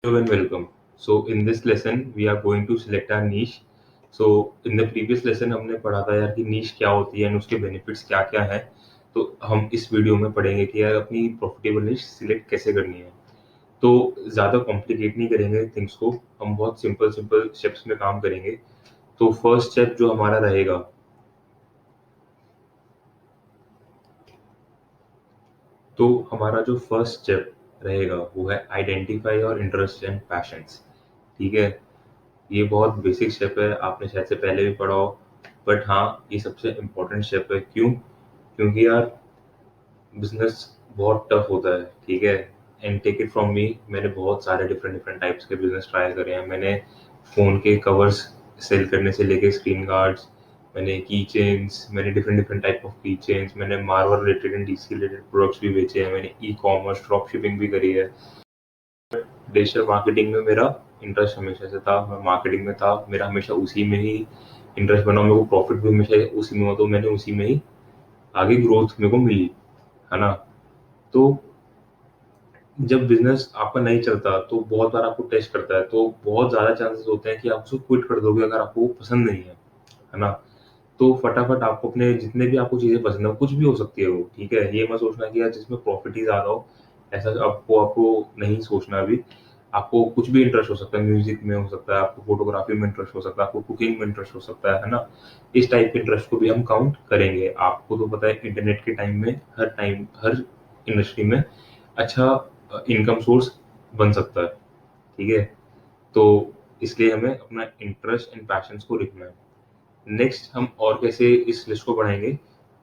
Hello and welcome. So in this lesson we are going to select our niche. So in the previous lesson हमने पढ़ा था यार कि niche क्या होती है और उसके benefits क्या-क्या हैं। तो हम इस वीडियो में पढ़ेंगे कि यार अपनी profitable niche select कैसे करनी है। तो ज़्यादा कॉम्प्लिकेट नहीं करेंगे थिंग्स को, हम बहुत सिंपल सिंपल स्टेप्स में काम करेंगे। तो फर्स्ट स्टेप जो हमारा रहेगा, तो हमारा जो फर्स्ट स्टेप रहेगा वो है आइडेंटिफाई और इंटरेस्ट एंड पैशंस। ठीक है, ये बहुत बेसिक स्टेप है, आपने शायद से पहले भी पढ़ा हो, बट हाँ, ये सबसे इम्पोर्टेंट स्टेप है। क्यों? क्योंकि यार बिज़नेस बहुत टफ होता है, ठीक है? And take it from me, मैंने बहुत सारे डिफरेंट डिफरेंट टाइप्स के बिज़नेस ट्राई करे हैं। मैंने फ़ोन के कवर्स सेल करने से लेके स्क्रीन गार्ड्स, मैंने की चेन्स, मैंने डिफरेंट डिफरेंट टाइप ऑफ की चेन्स, मैंने marble related and DC related products भी बेचे हैं, मैंने ई-कॉमर्स, ड्रॉप शिपिंग भी करी है। डिजिटल मार्केटिंग में मेरा इंटरेस्ट हमेशा से था, मैं मार्केटिंग में था, मेरा हमेशा उसी में ही इंटरेस्ट बना, मेरे को प्रॉफिट भी हमेशा उसी में हुआ, तो मैंने उसी में ही आगे ग्रोथ मेरे को मिली, है ना? तो जब बिज़नेस आपका नहीं चलता, तो बहुत बार आपको टेस्ट करता है, तो बहुत ज़्यादा चांसेस होते हैं कि आप उसको क्विट कर दोगे अगर आपको वो पसंद नहीं है ना? तो फटाफट आपको अपने जितने भी आपको चीज़ें पसंद है, कुछ भी हो सकती है वो, ठीक है? ये मत सोचना कि यार जिसमें प्रॉफिट ही ज़्यादा हो, ऐसा आपको आपको नहीं सोचना अभी। आपको कुछ भी इंटरेस्ट हो सकता है, म्यूज़िक में हो सकता है, आपको फ़ोटोग्राफ़ी में इंटरेस्ट हो सकता है, आपको कुकिंग में इंटरेस्ट हो सकता है ना? इस टाइप के इंटरेस्ट को भी हम काउंट करेंगे। आपको तो पता है इंटरनेट के टाइम, हर इंडस्ट्री में अच्छा इनकम सोर्स बन सकता है, ठीक है? तो इसलिए हमें अपना इंटरेस्ट एंड पैशन्स को लिखना है। नेक्स्ट हम और कैसे इस लिस्ट को बढ़ाएँगे,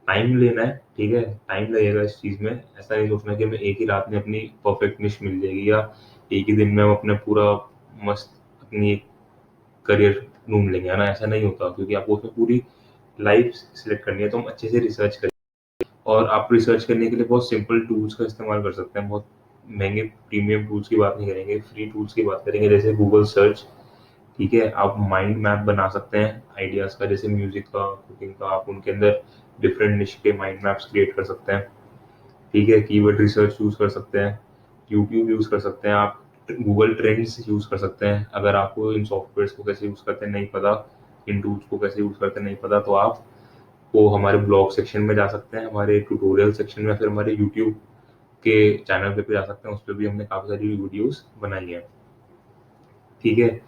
टाइम लेना है, ठीक है? टाइम लगेगा इस चीज़ में, ऐसा नहीं सोचना कि हमें एक ही रात में अपनी परफेक्ट निश मिल जाएगी या एक ही दिन में हम अपना पूरा मस्त अपनी एक करियर ढूँढ लेंगे, है ना? ऐसा नहीं होता क्योंकि आपको उसमें पूरी लाइफ़ सिलेक्ट करनी है, तो हम अच्छे से रिसर्च करें और आप रिसर्च करने के लिए बहुत सिंपल टूल्स का इस्तेमाल कर सकते हैं, बहुत महँगे प्रीमियम टूल्स की बात नहीं करेंगे, फ्री टूल्स की बात करेंगे जैसे गूगल सर्च, ठीक है? आप माइंड मैप बना सकते हैं आइडियाज़ का, जैसे म्यूज़िक का, कुकिंग का, आप उनके अंदर डिफरेंट निश के माइंड मैप्स क्रिएट कर सकते हैं, ठीक है? कीवर्ड रिसर्च यूज़ कर सकते हैं, यूट्यूब यूज़ कर सकते हैं आप, गूगल ट्रेंड्स यूज़ कर सकते हैं। अगर आपको इन सॉफ्टवेयर्स को कैसे यूज़ करते हैं नहीं पता, इन टूल्स को कैसे यूज़ करते हैं नहीं पता, तो आप वो हमारे ब्लॉग सेक्शन में जा सकते हैं, हमारे ट्यूटोरियल सेक्शन में, फिर हमारे यूट्यूब के चैनल पे जा सकते हैं, उस पे भी हमने काफ़ी सारी वीडियोज़ बनाई हैं, ठीक है?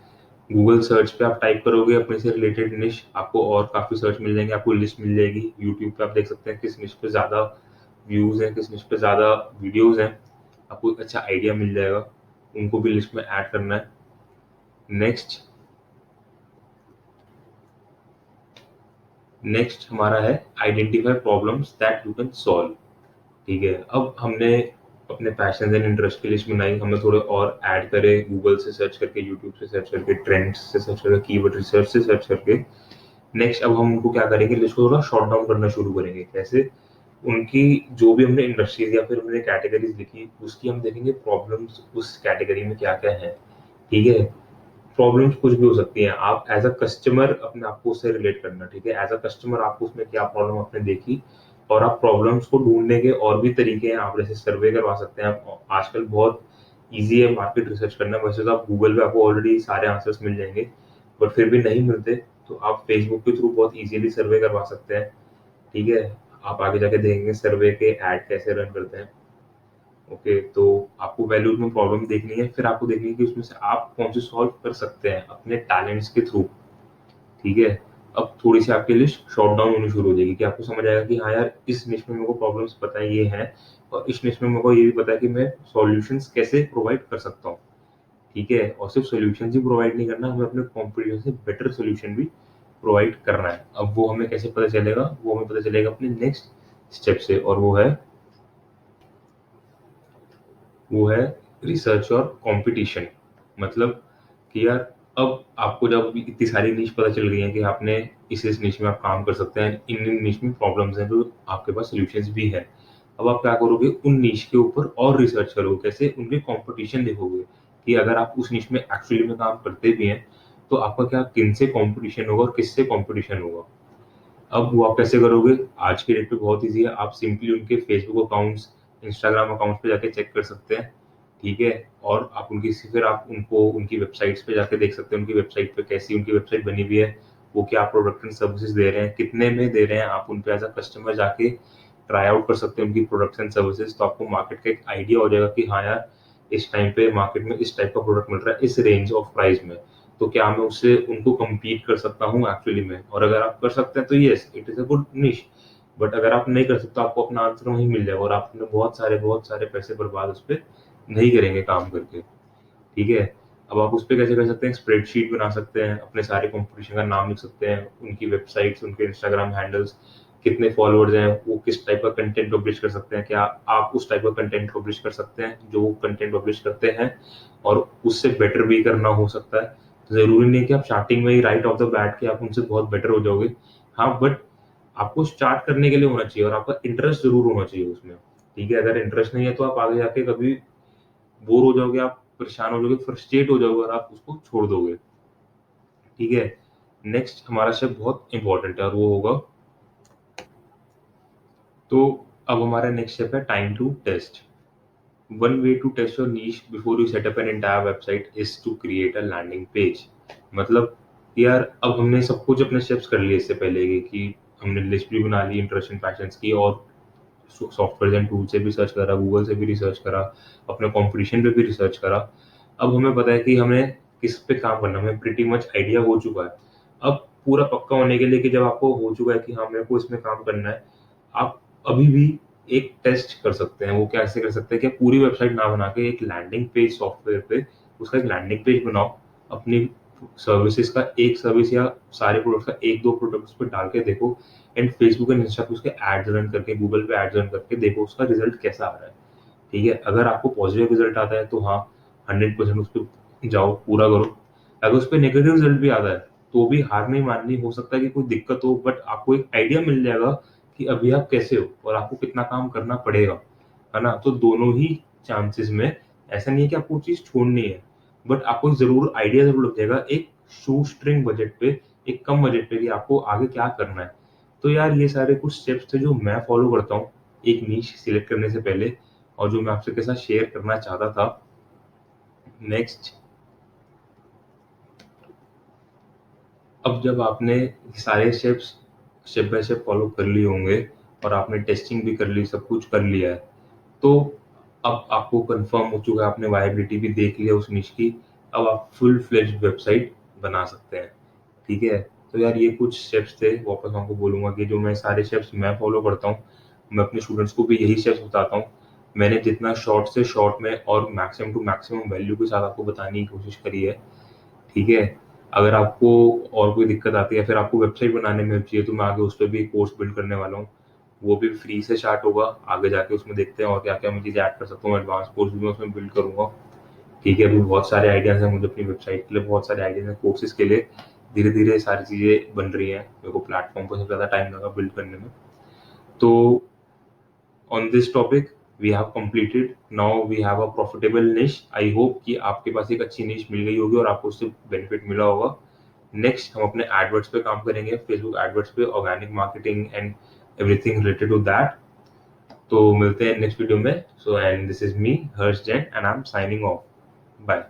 गूगल सर्च पे आप टाइप करोगे अपने से रिलेटेड निश, आपको और काफ़ी सर्च मिल जाएँगे, आपको लिस्ट मिल जाएगी। यूट्यूब पे आप देख सकते हैं किस निश पे ज़्यादा व्यूज़ हैं, किस निश पे ज़्यादा वीडियोज़ हैं, आपको एक अच्छा आइडिया मिल जाएगा, उनको भी लिस्ट में ऐड करना है। नेक्स्ट नेक्स्ट हमारा है identify problems that you can solve, ठीक है? अब हमने अपने पैशन्स एंड इंटरेस्ट की लिस्ट बनाई, हमें थोड़े और ऐड करे गूगल से सर्च करके, यूट्यूब से सर्च करके, ट्रेंड्स से सर्च करके, कीवर्ड रिसर्च से सर्च करके। नेक्स्ट अब हम उनको क्या करेंगे, लिस्ट को थोड़ा शॉर्ट डाउन करना शुरू करेंगे। कैसे? उनकी जो भी हमने इंडस्ट्रीज़ या फिर हमने कैटेगरीज़ लिखी, उसकी हम देखेंगे प्रॉब्लम्स उस कैटेगरी में क्या-क्या हैं, ठीक है? प्रॉब्लम्स कुछ भी हो सकती हैं। आप एज़ अ कस्टमर अपने आप को उससे रिलेट करना, ठीक है? एज़ अ कस्टमर आपको उसमें क्या प्रॉब्लम आपने देखी और आप प्रॉब्लम्स को ढूँढने के और भी तरीके हैं। आप जैसे सर्वे करवा सकते हैं। आप आजकल बहुत ईज़ी है मार्केट रिसर्च करना। वैसे तो आप गूगल पे आपको ऑलरेडी सारे आंसर्स मिल जाएँगे, बट फिर भी नहीं मिलते, तो आप फेसबुक के थ्रू बहुत ईज़िली सर्वे करवा सकते हैं, ठीक है? आप आगे जाके देखेंगे सर्वे के ऐड कैसे रन करते हैं। ओके, तो आपको वैल्यूज़ में प्रॉब्लम देखनी है, फिर आपको देखनी है कि उसमें से आप कौन-सी सॉल्व कर सकते हैं अपने टैलेंट्स के थ्रू, ठीक है? अब थोड़ी-सी आपकी लिस्ट शॉर्ट डाउन होनी शुरू हो जाएगी कि आपको समझ आएगा कि हाँ यार, इस निश में मेरे को प्रॉब्लम्स पता है ये हैं और इस निश में मेरे को ये भी पता है कि मैं सॉल्यूशंस कैसे प्रोवाइड कर सकता हूँ, ठीक है? और सिर्फ सॉल्यूशंस ही प्रोवाइड नहीं करना, हमें अपने कॉम्पिटिशन से बेटर सॉल्यूशन भी प्रोवाइड करना है। अब वो हमें कैसे पता चलेगा? वो हमें पता चलेगा अपने नेक्स्ट स्टेप से, और वो है रिसर्च और कंपटीशन। मतलब कि यार अब आपको जब इतनी सारी नीश पता चल गई है कि आपने इस नीश में आप काम कर सकते हैं, इन नीश में प्रॉब्लम्स हैं, तो आपके पास सॉल्यूशंस भी हैं। अब आप क्या करोगे, उन नीश के ऊपर और रिसर्च करोगे, कैसे? उनके कंपटीशन देखोगे कि अगर आप उस नीश में एक्चुअली में काम करते भी हैं, तो आपका क्या किनसे कंपटीशन होगा और किससे कंपटीशन होगा। अब वो आप कैसे करोगे? आज की डेट पे बहुत ईज़ी है, आप सिंपली उनके फेसबुक अकाउंट्स, इंस्टाग्राम अकाउंट्स पे जाके चेक कर सकते हैं, ठीक है? और आप उनकी फिर आप उनको उनकी वेबसाइट्स पे जाके देख सकते हैं, उनकी वेबसाइट पे कैसी उनकी वेबसाइट बनी हुई है, वो क्या प्रोडक्ट एंड सर्विसेज़ दे रहे हैं, कितने में दे रहे हैं, आप उन पे एज़ अ कस्टमर जाके ट्राई आउट कर सकते हैं उनकी प्रोडक्ट्स एंड सर्विसेज़, तो आपको मार्केट का एक आइडिया हो जाएगा कि हाँ यार, इस टाइम पे मार्केट में इस टाइप का प्रोडक्ट मिल रहा है, इस रेंज ऑफ प्राइस में, तो क्या मैं उससे उनको कम्पीट कर सकता हूँ एक्चुअली में? और अगर आप कर सकते हैं तो yes, it is a good निश। बट अगर आप नहीं कर सकते, आपको अपना आंसर वहीं मिल जाएगा और आपने बहुत सारे पैसे बर्बाद उस पे नहीं करेंगे काम करके, ठीक है? अब आप उसपे कैसे कर सकते हैं, स्प्रेडशीट बना सकते हैं, अपने सारे कॉम्पिटिशन का नाम लिख सकते हैं, उनकी वेबसाइट्स, उनके इंस्टाग्राम हैंडल्स, कितने फॉलोअर्स हैं, वो किस टाइप का कंटेंट पब्लिश कर सकते हैं, क्या आप उस टाइप का कंटेंट पब्लिश कर सकते हैं, जो वो कंटेंट पब्लिश करते हैं और उससे बेटर भी करना हो सकता है। ज़रूरी नहीं है कि आप स्टार्टिंग में ही राइट ऑफ द बैट कि आप उनसे बहुत बेटर हो जाओगे। हाँ, बट आपको स्टार्ट करने के लिए होना चाहिए और आपका इंटरेस्ट ज़रूर होना चाहिए उसमें, ठीक है? अगर इंटरेस्ट नहीं है तो आप आगे जाके कभी बोर हो जाओगे, आप परेशान हो जाओगे, फ्रस्ट्रेट हो जाओगे और आप उसको छोड़ दोगे, ठीक है? नेक्स्ट हमारा स्टेप बहुत इम्पोर्टेंट है और वो होगा, तो अब हमारा नेक्स्ट स्टेप है time to test. One way to test your niche before you set up an entire website is to create a landing page। मतलब यार, अब हमने सब कुछ अपने स्टेप्स कर लिए इससे पहले कि हमने लिस्ट भी बना ली इंटरेस्ट एंड पैशंस की और सॉफ्टवेयर एंड टूल से भी सर्च करा, गूगल से भी रिसर्च करा, अपने कंपटीशन पे भी रिसर्च करा। अब हमें पता है कि हमें किस पे काम करना है, हमें प्रीटी मच आइडिया हो चुका है। अब पूरा पक्का होने के लिए कि जब आपको हो चुका है कि हाँ, मेरे को इसमें काम करना है, आप अभी भी एक टेस्ट कर सकते हैं। वो कैसे कर सकते हैं कि पूरी वेबसाइट ना बना के एक लैंडिंग पेज सॉफ्टवेयर पे उसका एक लैंडिंग पेज बनाओ, अपनी सर्विसेज का एक सर्विस या सारे प्रोडक्ट्स का 1-2 प्रोडक्ट उस पे डाल के देखो एंड फेसबुक एंड इंस्टा पे उसके एड्स रन करके, गूगल पे एड्स रन करके देखो उसका रिजल्ट कैसा आ रहा है, ठीक है? अगर आपको पॉजिटिव रिजल्ट आता है तो हाँ, 100% उस पे जाओ, पूरा करो। अगर उस पे नेगेटिव रिजल्ट भी आता है, तो भी हार नहीं माननी, हो सकता है कि कोई दिक्कत हो बट आपको एक आइडिया मिल जाएगा कि अभी आप कैसे हो और आपको कितना काम करना पड़ेगा, है ना? तो दोनों ही चांसेस में ऐसा नहीं है कि आपको वो चीज़ छोड़नी है, बट आपको ज़रूर आइडिया ज़रूर लग जाएगा एक शू स्ट्रिंग बजट पे, एक कम बजट पे कि आपको आगे क्या करना है। तो यार, ये सारे कुछ स्टेप्स थे जो मैं फॉलो करता हूँ, एक नीश सिलेक्ट करने से पहले और जो मैं आपके साथ शेयर करना चाहता था। नेक्स्ट, अब जब आपने सारे steps step by step follow कर लिए होंगे और आपने टेस्टिंग भी कर ली, सब कुछ कर लिया है, तो अब आपको कंफर्म हो चुका है, आपने वायबिलिटी भी देख लिया उस निश की, अब आप फुल फ्लेज्ड वेबसाइट बना सकते हैं, ठीक है? तो यार, ये कुछ स्टेप्स थे, वापस मैं आपको बोलूँगा कि जो मैं सारे स्टेप्स मैं फॉलो करता हूँ, मैं अपने स्टूडेंट्स को भी यही स्टेप्स बताता हूँ। मैंने जितना शॉर्ट से शॉर्ट में और मैक्सिमम टू मैक्सिमम वैल्यू के साथ आपको बताने की कोशिश करी है, ठीक है? अगर आपको और कोई दिक्कत आती है या फिर आपको वेबसाइट बनाने में चाहिए, तो मैं आगे उस पे भी कोर्स बिल्ड करने वाला हूँ। वो भी फ्री से स्टार्ट होगा, आगे जाके उसमें देखते हैं और क्या-क्या मैं चीज़ें ऐड कर सकता हूँ, एडवांस कोर्स भी मैं उसमें बिल्ड करूँगा, ठीक है? अभी बहुत सारे आइडियाज़ हैं मुझे अपनी वेबसाइट के लिए, बहुत सारे आइडियाज़ हैं कोर्सेज़ के लिए। धीरे-धीरे सारी चीज़ें बन रही हैं। मेरे को प्लेटफ़ॉर्म पे सबसे ज़्यादा टाइम लगा बिल्ड करने में। तो on this topic we have completed, now we have a profitable niche. I hope कि आपके पास एक अच्छी निश मिल गई होगी और आपको उससे बेनिफिट मिला होगा। नेक्स्ट हम अपने एडवर्ड्स पे काम करेंगे, फेसबुक एडवर्ड्स पे, organic marketing and everything related to that. तो मिलते हैं नेक्स्ट वीडियो में। So and this is me, Harsh Jain, and I am signing off. Bye.